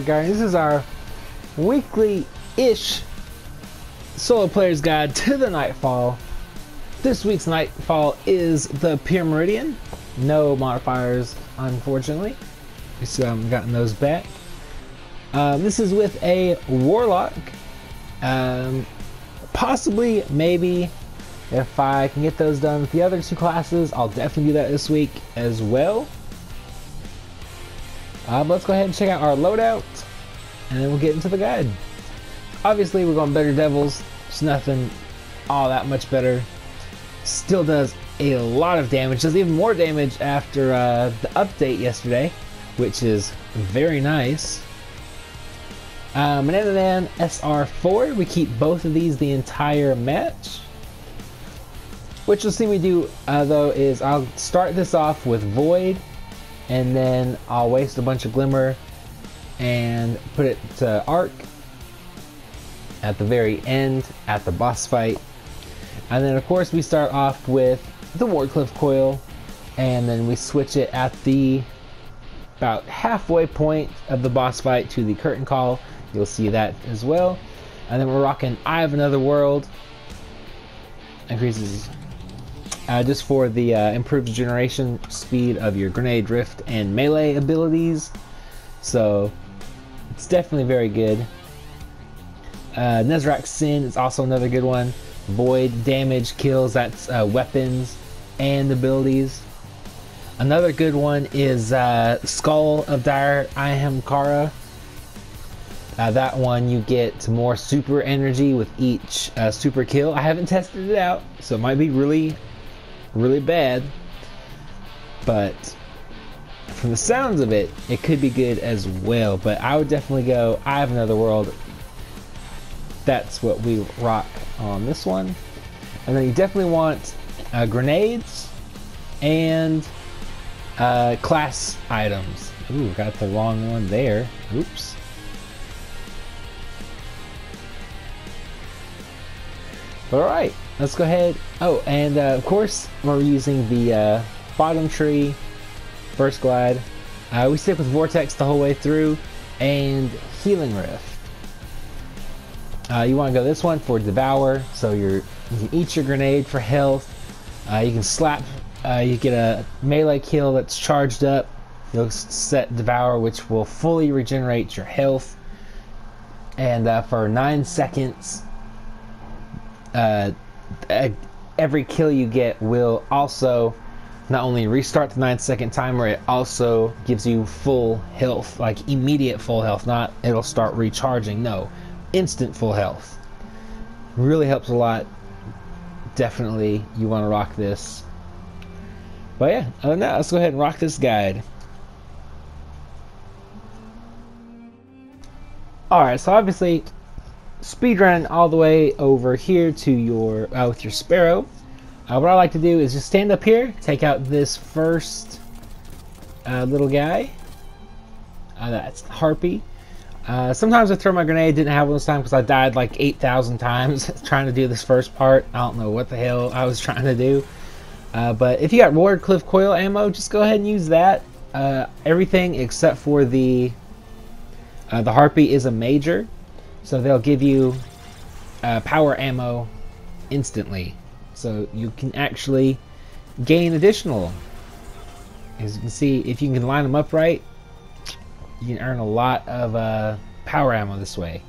Alright guys, this is our weekly-ish solo player's guide to the Nightfall. This week's Nightfall is the Pyrmaridion. No modifiers, unfortunately. We still haven't gotten those back. This is with a Warlock. Possibly, maybe, if I can get those done with the other two classes, I'll definitely do that this week as well. Let's go ahead and check out our loadout, and then we'll get into the guide. Obviously, we're going better devils. It's nothing all that much better. Still does a lot of damage. Does even more damage after the update yesterday, which is very nice. Banana SR4. We keep both of these the entire match. What you'll see me do though is I'll start this off with Void, and then I'll waste a bunch of Glimmer and put it to Arc at the very end at the boss fight. And then of course we start off with the Wardcliff Coil, and then we switch it at the about halfway point of the boss fight to the Curtain Call. You'll see that as well. And then we're rocking Eye of Another World. Increases just for the improved generation speed of your grenade, drift, and melee abilities. So it's definitely very good. Nezrak's Sin is also another good one. Void damage, kills, that's weapons and abilities. Another good one is Skull of Dire Ihemkara. That one you get more super energy with each super kill. I haven't tested it out, so it might be really bad, but from the sounds of it, it could be good as well. But I would definitely go Eye of Another World. That's what we rock on this one. And then you definitely want grenades and class items. Ooh, got the wrong one there. Oops. Alright, let's go ahead. Oh, and of course, we're using the bottom tree burst glide. We stick with Vortex the whole way through, and Healing Rift. You want to go this one for Devour, so you can eat your grenade for health. You can slap, you get a melee kill that's charged up. You'll set Devour, which will fully regenerate your health. And for 9 seconds, every kill you get will also not only restart the 9-second timer, it also gives you full health, like immediate full health, not it'll start recharging, no, instant full health. Really helps a lot. Definitely you want to rock this. But yeah, other than that, let's go ahead and rock this guide. Alright, so obviously speedrun all the way over here to your with your Sparrow. What I like to do is just stand up here, take out this first little guy. That's Harpy. Sometimes I throw my grenade. Didn't have one this time because I died like 8,000 times trying to do this first part. I don't know what the hell I was trying to do. But if you got Wardcliff Coil ammo, just go ahead and use that. Everything except for the Harpy is a major. So they'll give you power ammo instantly. So you can actually gain additional. As you can see, if you can line them up right, you can earn a lot of power ammo this way.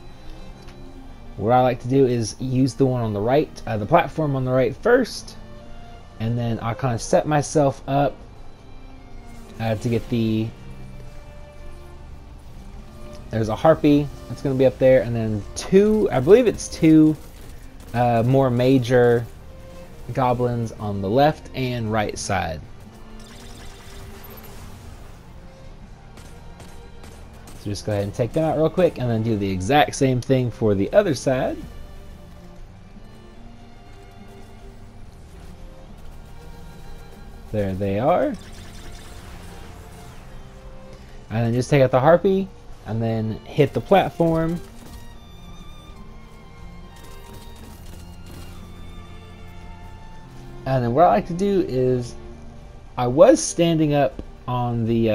What I like to do is use the one on the right, the platform on the right first, and then I'll kind of set myself up to get the... There's a Harpy that's going to be up there, and then two, I believe it's two more major goblins on the left and right side. So just go ahead and take them out real quick, and then do the exact same thing for the other side. There they are. And then just take out the Harpy, and then hit the platform. And then what I like to do is, I was standing up on the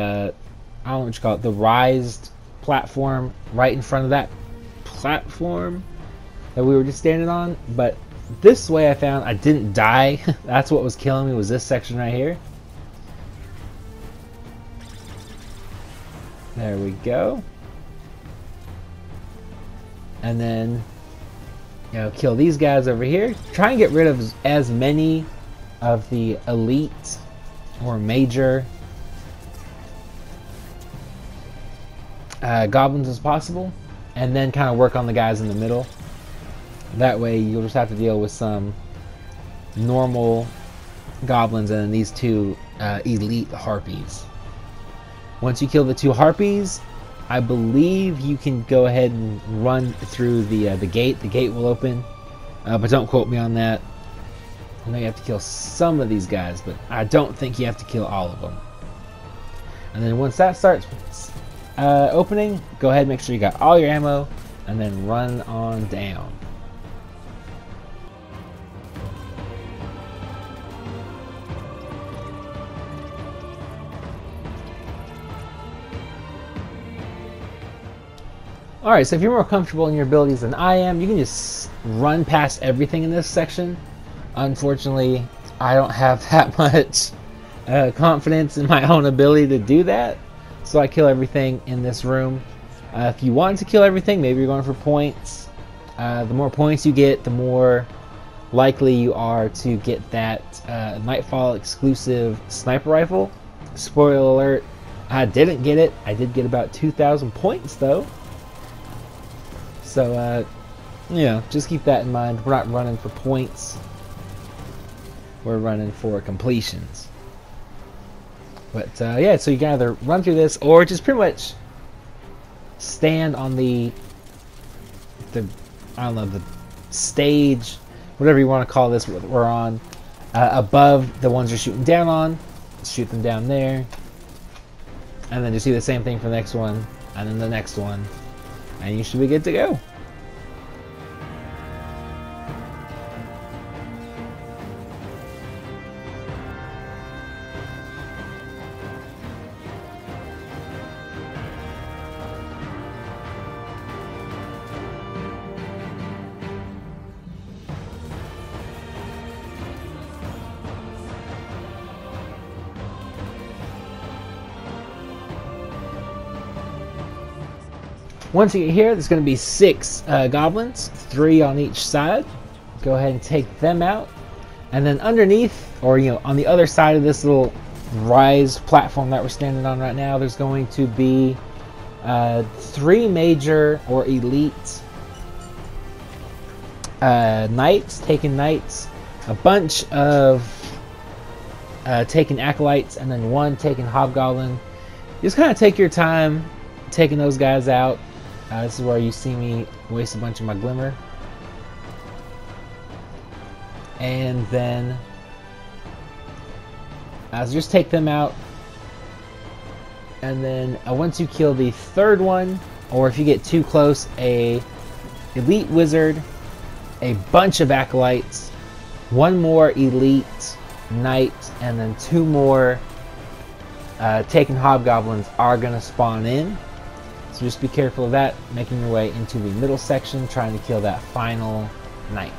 I don't know what you call it, the rised platform right in front of that platform that we were just standing on. But this way I found I didn't die. That's what was killing me, was this section right here. There we go. And then, you know, kill these guys over here. Try and get rid of as many of the elite or major goblins as possible, and then kind of work on the guys in the middle. That way you'll just have to deal with some normal goblins and then these two elite harpies. Once you kill the two harpies, I believe you can go ahead and run through the gate. The gate will open, but don't quote me on that. I know you have to kill some of these guys, but I don't think you have to kill all of them. And then once that starts opening, go ahead and make sure you got all your ammo, and then run on down. Alright, so if you're more comfortable in your abilities than I am, you can just run past everything in this section. Unfortunately, I don't have that much confidence in my own ability to do that, so I kill everything in this room. If you want to kill everything, maybe you're going for points. The more points you get, the more likely you are to get that Nightfall exclusive sniper rifle. Spoiler alert, I didn't get it. I did get about 2,000 points though. So, you know, just keep that in mind. We're not running for points. We're running for completions. But, yeah, so you can either run through this or just pretty much stand on the I don't know, the stage, whatever you want to call this, what we're on, above the ones you're shooting down on. Shoot them down there. And then just do the same thing for the next one, and then the next one. And you should be good to go. Once you get here, there's going to be 6 goblins, 3 on each side. Go ahead and take them out. And then underneath, or you know, on the other side of this little rise platform that we're standing on right now, there's going to be 3 major or elite knights, taken knights, a bunch of taken acolytes, and then 1 taken hobgoblin. Just kind of take your time taking those guys out. This is where you see me waste a bunch of my glimmer. And then so just take them out. And then once you kill the 3rd one, or if you get too close, a elite wizard, a bunch of acolytes, 1 more elite knight, and then 2 more taken hobgoblins are going to spawn in. So just be careful of that, making your way into the middle section, trying to kill that final knight.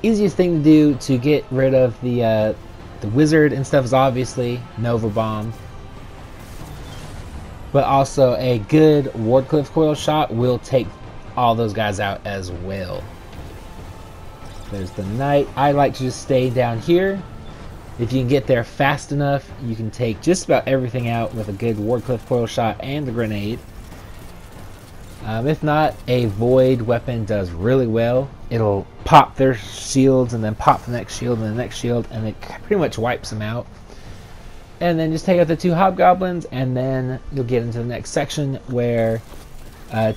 Easiest thing to do to get rid of the wizard and stuff is obviously Nova Bomb. But also a good Wardcliff coil shot will take all those guys out as well. There's the knight. I like to just stay down here. If you can get there fast enough, you can take just about everything out with a good Wardcliff coil shot and a grenade. If not, a void weapon does really well. It'll pop their shields and then pop the next shield and the next shield, and it pretty much wipes them out. And then just take out the 2 hobgoblins, and then you'll get into the next section where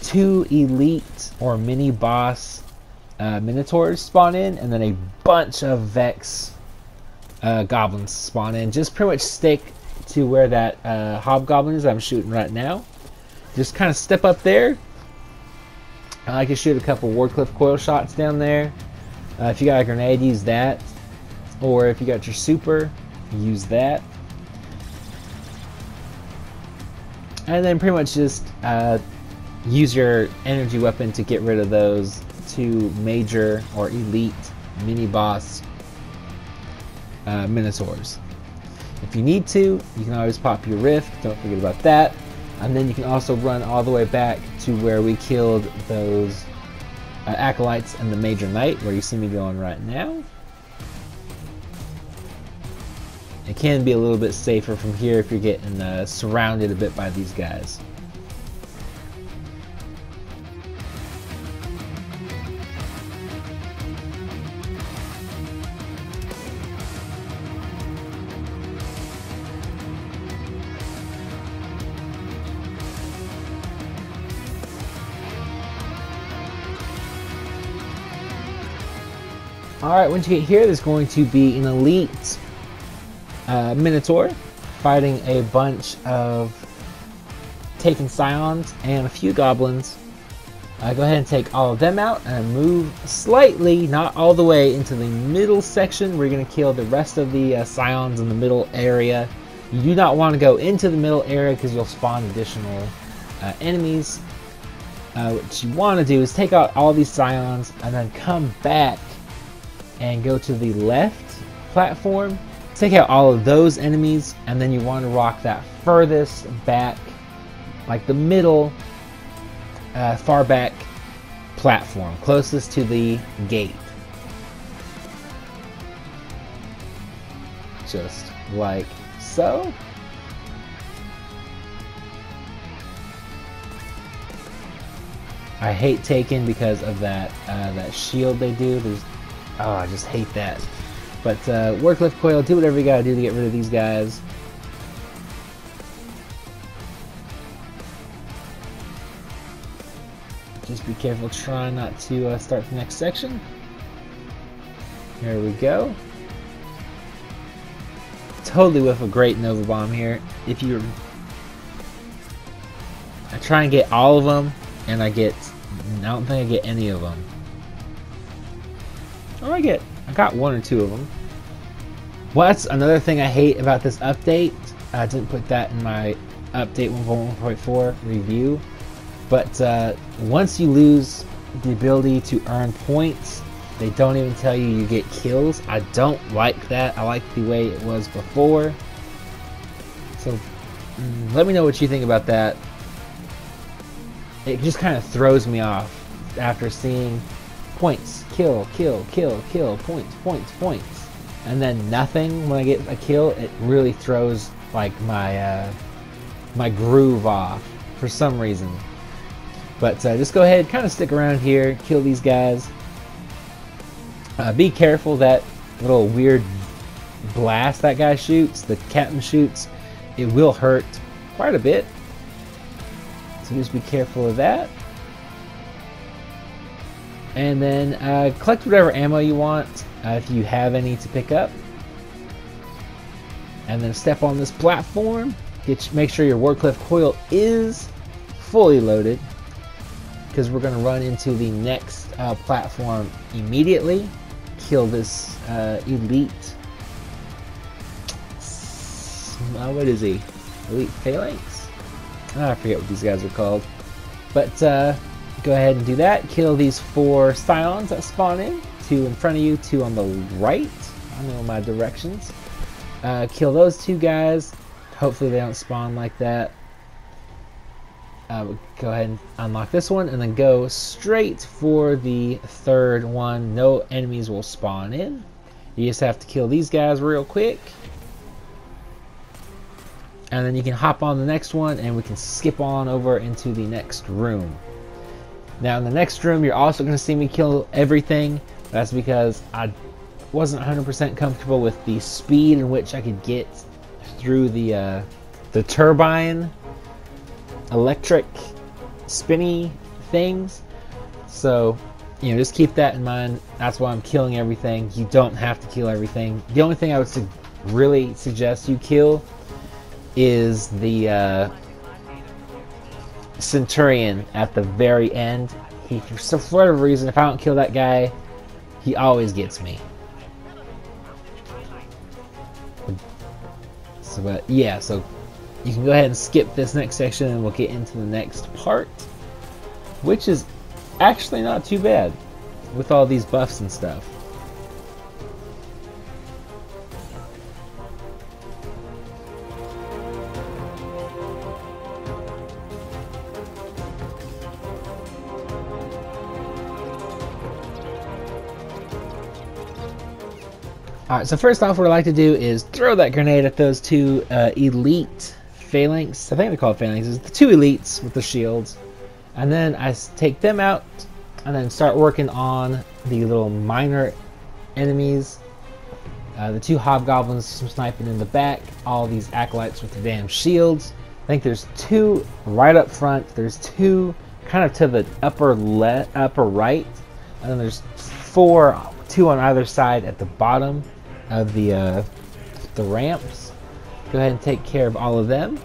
2 elite or mini boss minotaurs spawn in, and then a bunch of Vex goblins spawn in. Just pretty much stick to where that hobgoblin is that I'm shooting right now. just kind of step up there. I like to shoot a couple Wardcliff coil shots down there. If you got a grenade, use that. Or if you got your super, use that. And then pretty much just use your energy weapon to get rid of those two major or elite mini boss minotaurs. If you need to, you can always pop your rift, don't forget about that. And then you can also run all the way back to where we killed those acolytes and the major knight, where you see me going right now. It can be a little bit safer from here if you're getting surrounded a bit by these guys. Alright, once you get here, there's going to be an elite Minotaur fighting a bunch of taken scions and a few goblins. Go ahead and take all of them out and move slightly, not all the way, into the middle section. We're going to kill the rest of the scions in the middle area. You do not want to go into the middle area because you'll spawn additional enemies. What you want to do is take out all these scions and then come back and go to the left platform. Take out all of those enemies, and then you want to rock that furthest back, like the middle, far back platform, closest to the gate. Just like so. I hate Taken because of that that shield they do. Oh, I just hate that. But Wardcliff coil, do whatever you gotta do to get rid of these guys. Just be careful, try not to start the next section. There we go. Totally with a great Nova Bomb here. I try and get all of them, and I don't think I get any of them. Oh, I got one or two of them. Well, that's another thing I hate about this update. I didn't put that in my update 1.4 review. But once you lose the ability to earn points, they don't even tell you get kills. I don't like that. I like the way it was before. So let me know what you think about that. It just kind of throws me off after seeing points, kill, points, and then nothing when I get a kill. It really throws like my my groove off for some reason. But just go ahead, kind of stick around here, kill these guys. Be careful, that little weird blast that guy shoots, the captain shoots, it will hurt quite a bit. So just be careful of that. And then collect whatever ammo you want, if you have any to pick up. And then step on this platform. Make sure your Wardcliff coil is fully loaded, because we're going to run into the next platform immediately. Kill this elite. What is he? Elite Phalanx? Oh, I forget what these guys are called. But go ahead and do that. Kill these 4 scions that spawn in. 2 in front of you, 2 on the right. I know my directions. Kill those 2 guys. Hopefully they don't spawn like that. Go ahead and unlock this one, and then go straight for the 3rd one. No enemies will spawn in. You just have to kill these guys real quick. And then you can hop on the next one, and we can skip on over into the next room. Now in the next room, you're also going to see me kill everything. That's because I wasn't 100% comfortable with the speed in which I could get through the turbine electric spinny things. So, just keep that in mind. That's why I'm killing everything. You don't have to kill everything. The only thing I would really suggest you kill is the Centurion at the very end. He, for whatever reason, if I don't kill that guy, he always gets me. So, but yeah, so you can go ahead and skip this next section and we'll get into the next part, which is actually not too bad with all these buffs and stuff. Alright, so first off, what I like to do is throw that grenade at those two elite phalanx. I think they're called phalanxes. The two elites with the shields. And then I take them out and then start working on the little minor enemies. The two hobgoblins sniping in the back. All these acolytes with the damn shields. I think there's two right up front. There's two kind of to the upper right. And then there's two on either side at the bottom of the ramps. Go ahead and take care of all of them.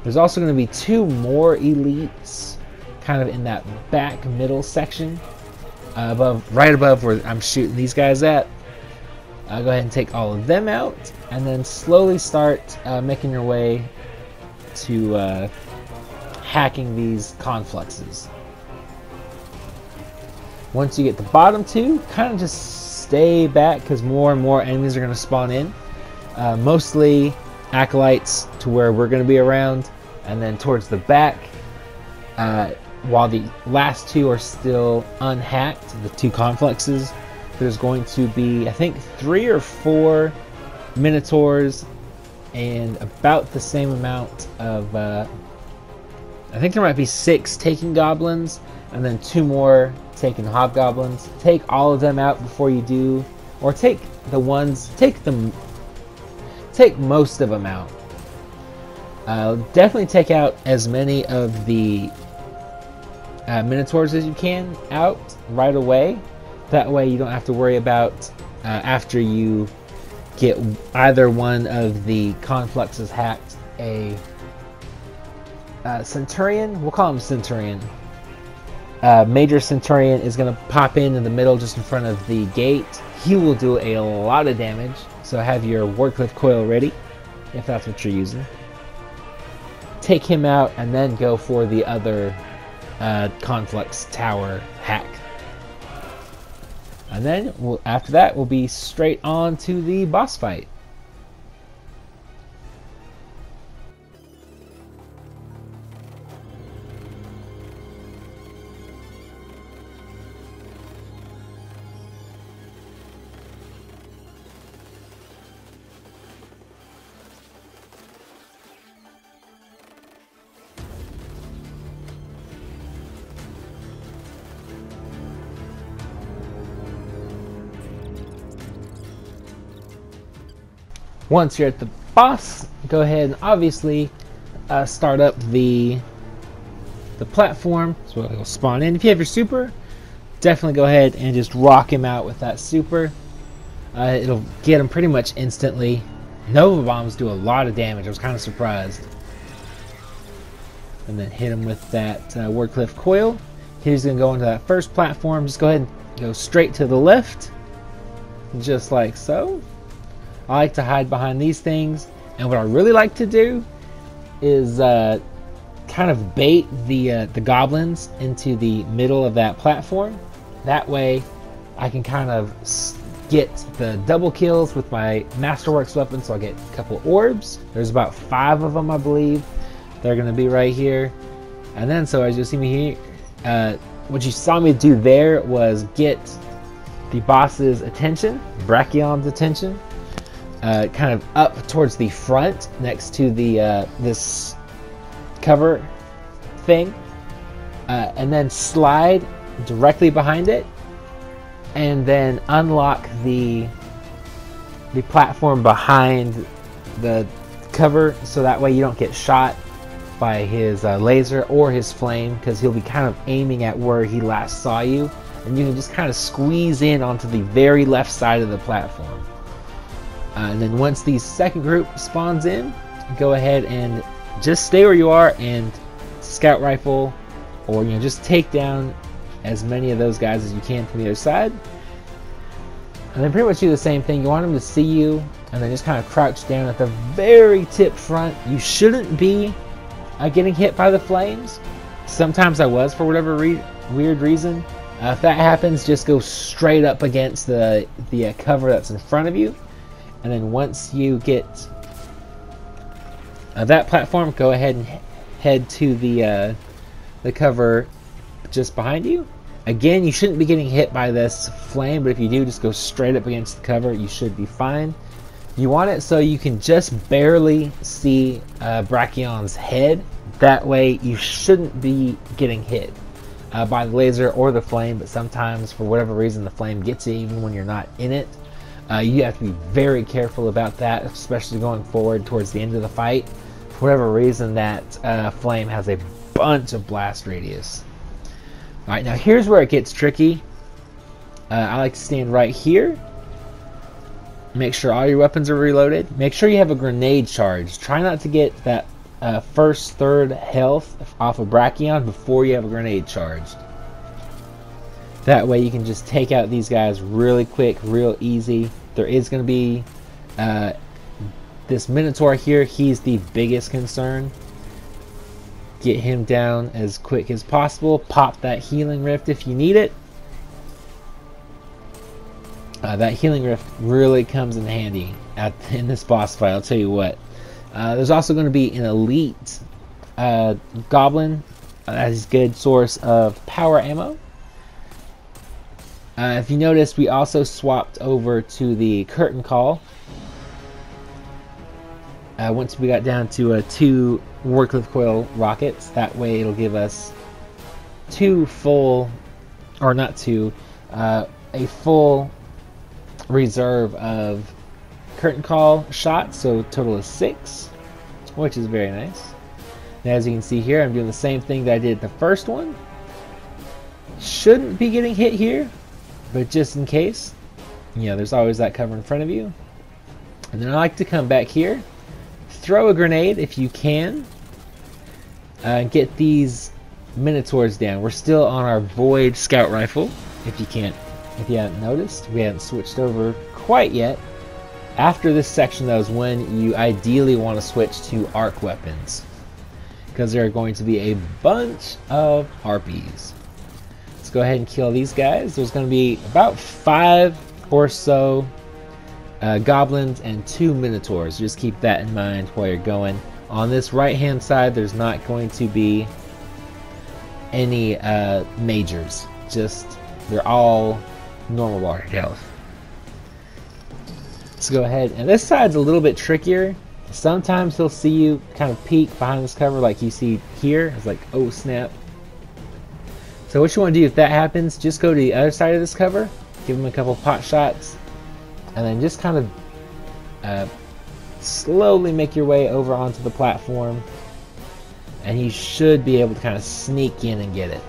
There's also going to be two more elites kind of in that back middle section right above where I'm shooting these guys at. Go ahead and take all of them out and then slowly start making your way to hacking these confluxes. Once you get the bottom two, kind of just stay back because more and more enemies are going to spawn in. Mostly acolytes to where we're going to be around, and then towards the back, while the last two are still unhacked, the two confluxes, there's going to be, I think, 3 or 4 minotaurs and about the same amount of, I think there might be 6 taking goblins, and then 2 more taking hobgoblins. Take all of them out before you do, or take most of them out. Definitely take out as many of the minotaurs as you can out right away. That way you don't have to worry about after you get either one of the confluxes hacked a Centurion. We'll call him Centurion. Major Centurion is going to pop in the middle just in front of the gate. He will do a lot of damage, so have your Wardcliff coil ready if that's what you're using. Take him out and then go for the other conflux tower hack. And then after that we'll be straight on to the boss fight. Once you're at the boss, go ahead and obviously start up the platform. So it'll spawn in. If you have your super, definitely go ahead and just rock him out with that super. It'll get him pretty much instantly. Nova bombs do a lot of damage. I was kind of surprised. And then hit him with that Wardcliff coil. He's going to go into that first platform. Just go ahead and go straight to the left, just like so. I like to hide behind these things, and what I really like to do is kind of bait the goblins into the middle of that platform. That way I can kind of get the double kills with my Masterworks weapon, so I get a couple orbs. There's about 5 of them, I believe. They're going to be right here. And then, so as you'll see me here, what you saw me do there was get the boss's attention, Brachion's attention. Kind of up towards the front next to the this cover thing, and then slide directly behind it, and then unlock the platform behind the cover, so that way you don't get shot by his laser or his flame, because he'll be kind of aiming at where he last saw you, and you can just kind of squeeze in onto the very left side of the platform. And then once the second group spawns in, go ahead and just stay where you are and scout rifle, or just take down as many of those guys as you can from the other side. And then pretty much do the same thing. You want them to see you, and then just kind of crouch down at the very tip front. You shouldn't be getting hit by the flames. Sometimes I was, for whatever weird reason. If that happens, just go straight up against the cover that's in front of you. And then once you get that platform, go ahead and head to the cover just behind you. Again, you shouldn't be getting hit by this flame, but if you do, just go straight up against the cover. You should be fine. You want it so you can just barely see Brachion's head. That way, you shouldn't be getting hit by the laser or the flame, but sometimes, for whatever reason, the flame gets you even when you're not in it. You have to be very careful about that, especially going forward towards the end of the fight. For whatever reason, that flame has a bunch of blast radius. Alright, now here's where it gets tricky. I like to stand right here. Make sure all your weapons are reloaded. Make sure you have a grenade charge. Try not to get that first third health off of Brachion before you have a grenade charged. That way you can just take out these guys really quick, real easy. There is going to be this Minotaur here. He's the biggest concern. Get him down as quick as possible. Pop that healing rift if you need it. That healing rift really comes in handy in this boss fight, I'll tell you what. There's also going to be an elite goblin. That is a good source of power ammo. If you notice, we also swapped over to the curtain call. Once we got down to 2 Warcliffe coil rockets, that way it'll give us 2 full, or not 2, a full reserve of curtain call shots, so total of 6, which is very nice. And as you can see here, I'm doing the same thing that I did the first one. Shouldn't be getting hit here, but just in case, there's always that cover in front of you. And then I like to come back here, throw a grenade if you can, and get these Minotaurs down. We're still on our Void Scout Rifle, if you haven't noticed. We haven't switched over quite yet. After this section, though, is when you ideally want to switch to arc weapons, because there are going to be a bunch of harpies. Let's go ahead and kill these guys. There's going to be about 5 or so goblins and 2 Minotaurs. Just keep that in mind while you're going. On this right hand side, there's not going to be any majors. Just, they're all normal water health. Let's go ahead, and this side's a little bit trickier. Sometimes he'll see you kind of peek behind this cover like you see here. It's like, oh snap. So what you want to do if that happens, just go to the other side of this cover, give him a couple pot shots, and then just kind of slowly make your way over onto the platform, and you should be able to kind of sneak in and get it.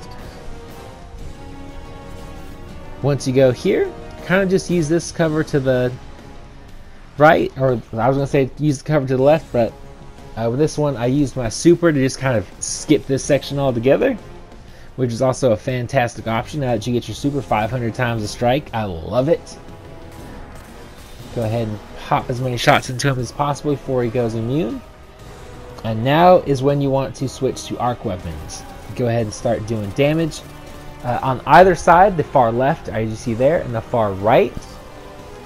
Once you go here, kind of just use this cover to the right, or I was going to say use the cover to the left, but with this one I used my super to just kind of skip this section altogether, which is also a fantastic option now that you get your super 500 times a strike. I love it. Go ahead and pop as many shots into him as possible before he goes immune. And now is when you want to switch to arc weapons. Go ahead and start doing damage. On either side, the far left, as you see there, and the far right,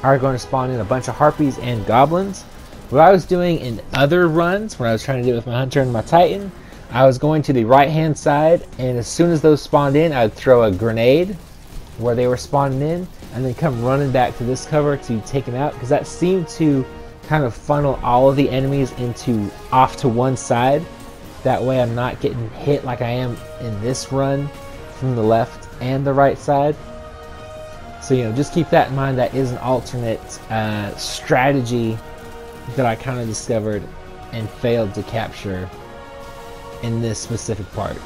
are going to spawn in a bunch of harpies and goblins. What I was doing in other runs, when I was trying to do it with my hunter and my titan, I was going to the right hand side, and as soon as those spawned in, I'd throw a grenade where they were spawning in, and then come running back to this cover to take them out, because that seemed to kind of funnel all of the enemies off to one side. That way I'm not getting hit like I am in this run from the left and the right side. So just keep that in mind. That is an alternate strategy that I kind of discovered and failed to capture in this specific part.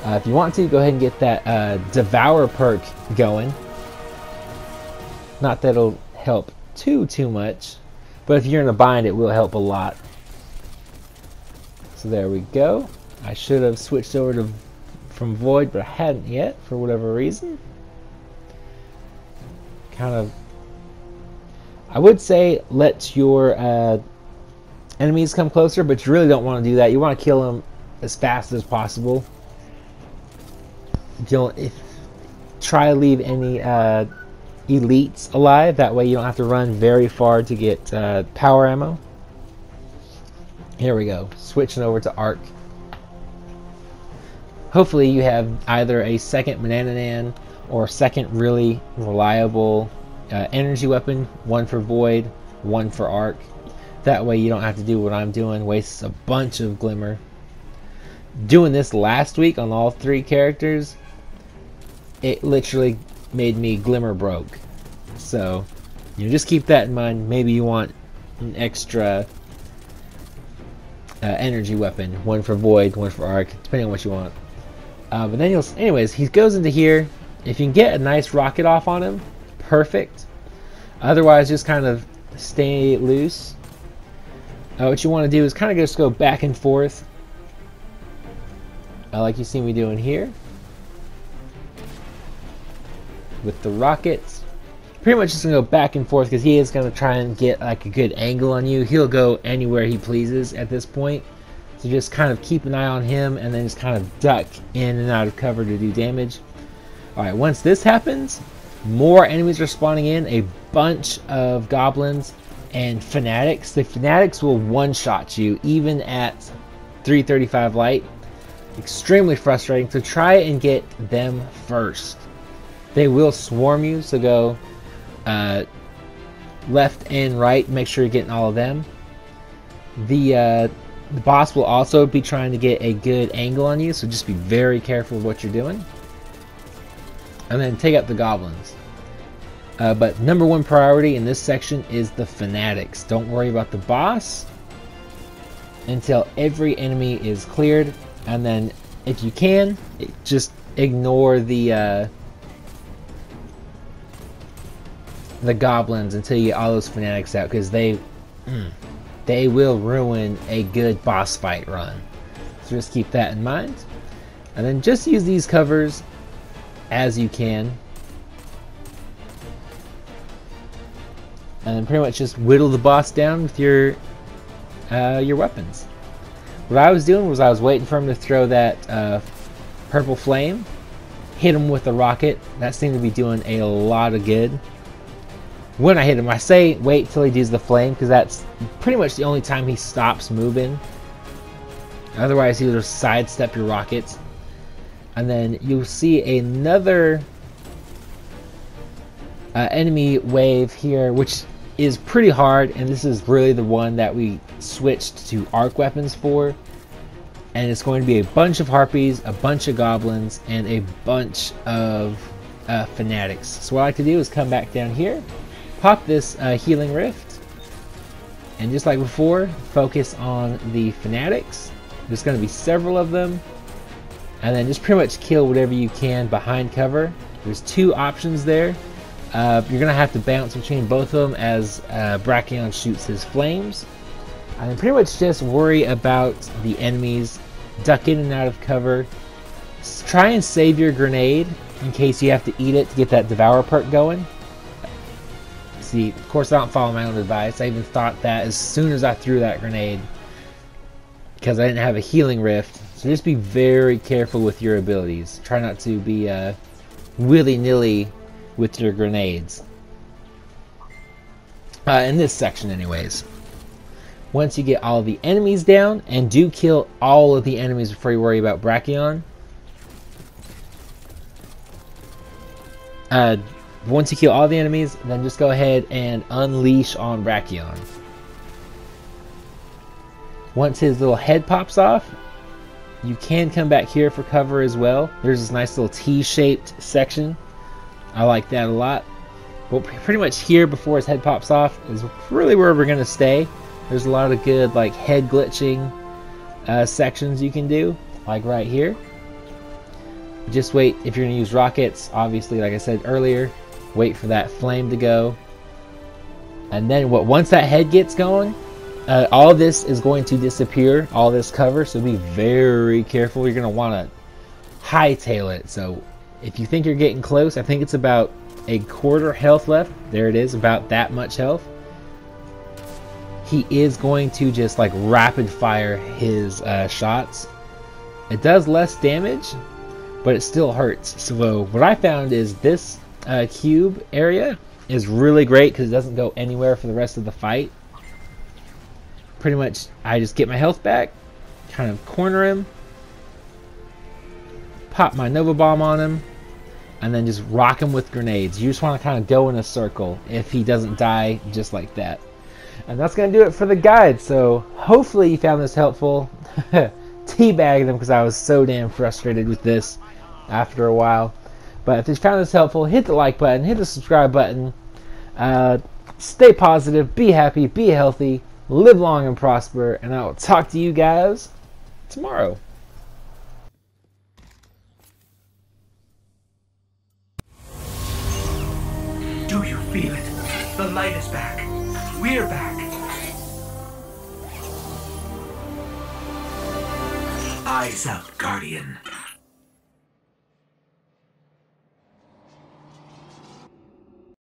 If you want to, go ahead and get that Devour perk going. Not that it'll help too much, but if you're in a bind, it will help a lot. So there we go. I should have switched over to from Void, but I hadn't yet for whatever reason. Kind of, I would say let your enemies come closer, but you really don't want to do that. You want to kill them as fast as possible. Try to leave any elites alive. That way you don't have to run very far to get power ammo. Here we go. Switching over to Arc. Hopefully you have either a second Banananan or a second really reliable energy weapon. One for Void, one for Arc. That way you don't have to do what I'm doing. Wastes a bunch of Glimmer. Doing this last week on all 3 characters, it literally made me Glimmer broke. So, just keep that in mind. Maybe you want an extra energy weapon. One for Void, one for Arc, depending on what you want. But then anyways, he goes into here. If you can get a nice rocket off on him, perfect. Otherwise, just kind of stay loose. What you want to do is kind of just go back and forth. Like you see me doing here. With the rockets. Pretty much just going to go back and forth because he is going to try and get like a good angle on you. He'll go anywhere he pleases at this point. So just kind of keep an eye on him and then just kind of duck in and out of cover to do damage. Alright, once this happens, more enemies are spawning in. A bunch of goblins and fanatics. The fanatics will one-shot you even at 335 light. Extremely frustrating. So try and get them first. They will swarm you, so go left and right. Make sure you're getting all of them. The boss will also be trying to get a good angle on you, so just be very careful of what you're doing. And then take out the goblins. But #1 priority in this section is the fanatics. Don't worry about the boss until every enemy is cleared. And then, if you can, just ignore the goblins until you get all those fanatics out, because they will ruin a good boss fight run. So just keep that in mind. And then just use these covers as you can. And then pretty much just whittle the boss down with your weapons. What I was doing was I was waiting for him to throw that purple flame, hit him with a rocket. That seemed to be doing a lot of good. When I hit him, I say wait till he does the flame, because that's pretty much the only time he stops moving. Otherwise he'll just sidestep your rockets. And then you'll see another enemy wave here, which is pretty hard, and this is really the one that we switched to arc weapons for. And it's going to be a bunch of harpies, a bunch of goblins, and a bunch of fanatics. So what I like to do is come back down here, pop this healing rift, and just like before, focus on the fanatics. There's going to be several of them, and then just pretty much kill whatever you can behind cover. There's 2 options there. You're going to have to bounce between both of them as Brachion shoots his flames. And then pretty much just worry about the enemies, duck in and out of cover. Try and save your grenade in case you have to eat it to get that Devour perk going. See, of course I don't follow my own advice. I even thought that as soon as I threw that grenade, because I didn't have a healing rift. So just be very careful with your abilities. Try not to be willy-nilly with your grenades. In this section anyways. Once you get all the enemies down, and do kill all of the enemies before you worry about Brachion. Once you kill all the enemies, then just go ahead and unleash on Brachion. Once his little head pops off, you can come back here for cover as well. There's this nice little T-shaped section. I like that a lot. But pretty much here before his head pops off is really where we're going to stay. There's a lot of good like head glitching sections you can do, like right here. Just wait, if you're going to use rockets, obviously like I said earlier, wait for that flame to go. And then once that head gets going, All this is going to disappear, all this cover, so be very careful. You're going to want to hightail it. So if you think you're getting close, I think it's about a quarter health left. There it is, about that much health. He is going to just like rapid fire his shots. It does less damage, but it still hurts. So what I found is this cube area is really great because it doesn't go anywhere for the rest of the fight. Pretty much, I just get my health back, kind of corner him, pop my Nova Bomb on him, and then just rock him with grenades. You just want to kind of go in a circle if he doesn't die just like that. And that's going to do it for the guide. So hopefully you found this helpful. Teabagged them because I was so damn frustrated with this after a while. But if you found this helpful, hit the like button, hit the subscribe button. Stay positive, be happy, be healthy, live long and prosper, and I will talk to you guys tomorrow. Do you feel it? The light is back. We're back. Eyes up, Guardian.